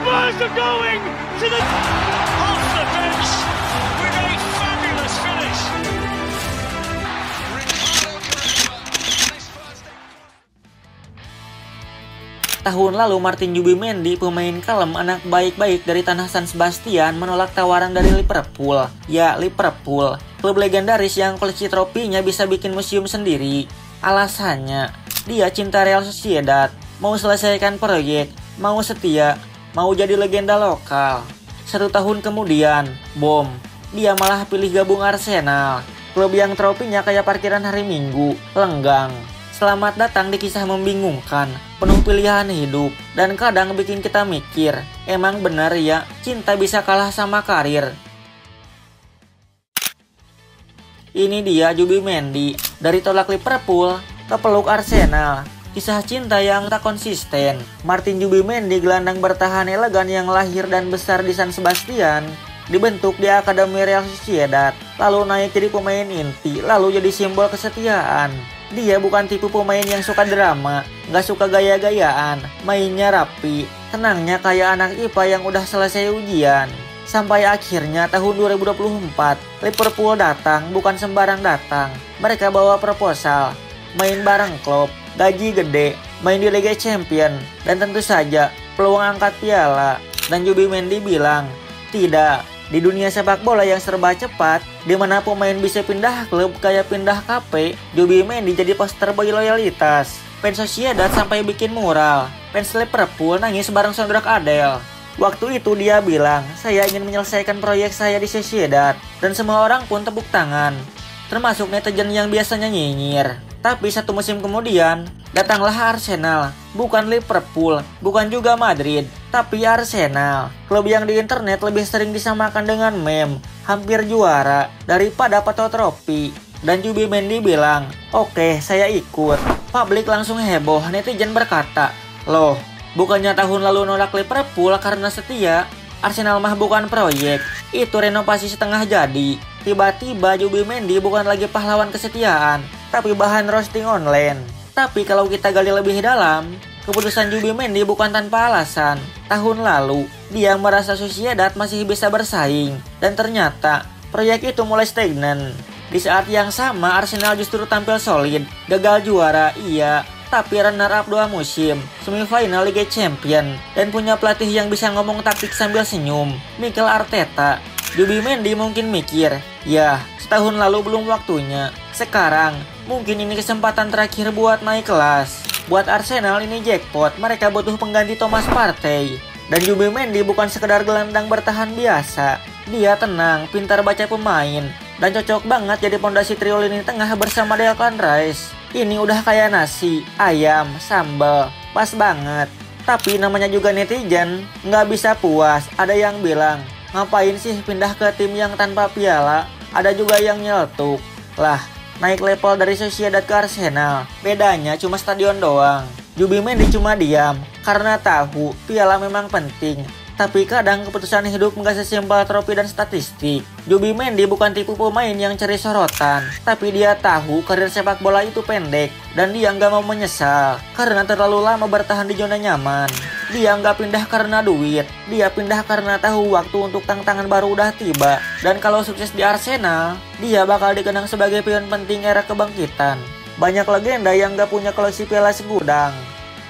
Spurs are going to the off the bench with a fabulous finish. Tahun lalu Martin Zubimendi, pemain kalem anak baik-baik dari tanah San Sebastian, menolak tawaran dari Liverpool. Ya, Liverpool, klub legendaris yang koleksi tropinya bisa bikin museum sendiri. Alasannya, dia cinta Real Sociedad, mau selesaikan proyek, mau setia, mau jadi legenda lokal. 1 tahun kemudian, bom, dia malah pilih gabung Arsenal, klub yang tropinya kayak parkiran hari Minggu, lenggang. Selamat datang di kisah membingungkan, penuh pilihan hidup, dan kadang bikin kita mikir, emang benar ya, cinta bisa kalah sama karir? Ini dia Zubimendi, dari tolak Liverpool ke peluk Arsenal. Kisah cinta yang tak konsisten. Martin Zubimendi, gelandang bertahan elegan yang lahir dan besar di San Sebastian, dibentuk di Akademi Real Sociedad, lalu naik jadi pemain inti, lalu jadi simbol kesetiaan. Dia bukan tipe pemain yang suka drama, gak suka gaya-gayaan, mainnya rapi, tenangnya kayak anak IPA yang udah selesai ujian. Sampai akhirnya tahun 2024, Liverpool datang, bukan sembarang datang. Mereka bawa proposal, main bareng klub, gaji gede, main di Liga Champion, dan tentu saja peluang angkat piala. Dan Zubimendi bilang, tidak. Di dunia sepak bola yang serba cepat, di mana pemain bisa pindah klub kayak pindah KP, Zubimendi jadi poster boy loyalitas. Fans Sociedad sampai bikin mural, fans Liverpool nangis bareng soundtrack Adele. Waktu itu dia bilang, saya ingin menyelesaikan proyek saya di Sociedad, dan semua orang pun tepuk tangan, termasuk netizen yang biasanya nyinyir. Tapi 1 musim kemudian, datanglah Arsenal, bukan Liverpool, bukan juga Madrid, tapi Arsenal. Klub yang di internet lebih sering disamakan dengan meme, hampir juara, daripada foto trofi. Dan Zubimendi bilang, oke, saya ikut. Publik langsung heboh, netizen berkata, loh, bukannya tahun lalu nolak Liverpool karena setia? Arsenal mah bukan proyek, itu renovasi setengah jadi. Tiba-tiba Zubimendi bukan lagi pahlawan kesetiaan, tapi bahan roasting online. Tapi kalau kita gali lebih dalam, keputusan Zubimendi bukan tanpa alasan. Tahun lalu, dia merasa Sociedad masih bisa bersaing, dan ternyata proyek itu mulai stagnan. Di saat yang sama, Arsenal justru tampil solid, gagal juara, iya, tapi runner up 2 musim, semifinal Liga Champion, dan punya pelatih yang bisa ngomong taktik sambil senyum, Mikel Arteta. Zubimendi mungkin mikir, ya, setahun lalu belum waktunya. Sekarang, mungkin ini kesempatan terakhir buat naik kelas. Buat Arsenal ini jackpot, mereka butuh pengganti Thomas Partey. Dan Zubimendi bukan sekedar gelandang bertahan biasa. Dia tenang, pintar baca pemain, dan cocok banget jadi pondasi trio lini tengah bersama Declan Rice. Ini udah kayak nasi, ayam, sambal, pas banget. Tapi namanya juga netizen, nggak bisa puas. Ada yang bilang, ngapain sih pindah ke tim yang tanpa piala? Ada juga yang nyeletuk, lah, naik level dari Sociedad ke Arsenal, bedanya cuma stadion doang. Zubimendi cuma diam, karena tahu piala memang penting. Tapi kadang keputusan hidup nggak sesimpel trofi dan statistik. Zubimendi bukan tipe pemain yang cari sorotan, tapi dia tahu karir sepak bola itu pendek, dan dia nggak mau menyesal karena terlalu lama bertahan di zona nyaman. Dia nggak pindah karena duit, dia pindah karena tahu waktu untuk tantangan baru udah tiba. Dan kalau sukses di Arsenal, dia bakal dikenang sebagai pion penting era kebangkitan. Banyak legenda yang nggak punya koleksi piala segudang,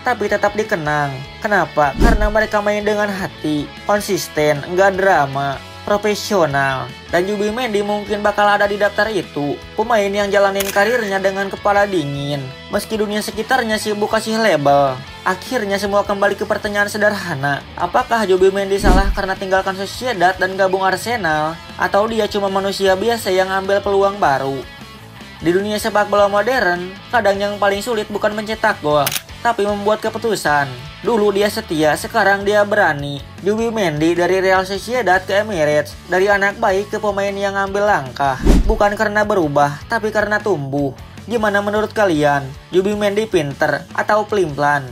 tapi tetap dikenang. Kenapa? Karena mereka main dengan hati, konsisten, nggak drama, profesional. Dan Zubimendi mungkin bakal ada di daftar itu, pemain yang jalanin karirnya dengan kepala dingin, meski dunia sekitarnya sibuk kasih label. Akhirnya semua kembali ke pertanyaan sederhana, apakah Zubimendi salah karena tinggalkan Sociedad dan gabung Arsenal, atau dia cuma manusia biasa yang ambil peluang baru? Di dunia sepak bola modern, kadang yang paling sulit bukan mencetak gol, tapi membuat keputusan. Dulu dia setia, sekarang dia berani. Zubimendi dari Real Sociedad ke Emirates, dari anak baik ke pemain yang ambil langkah. Bukan karena berubah, tapi karena tumbuh. Gimana menurut kalian? Zubimendi pinter atau pelin-pelan?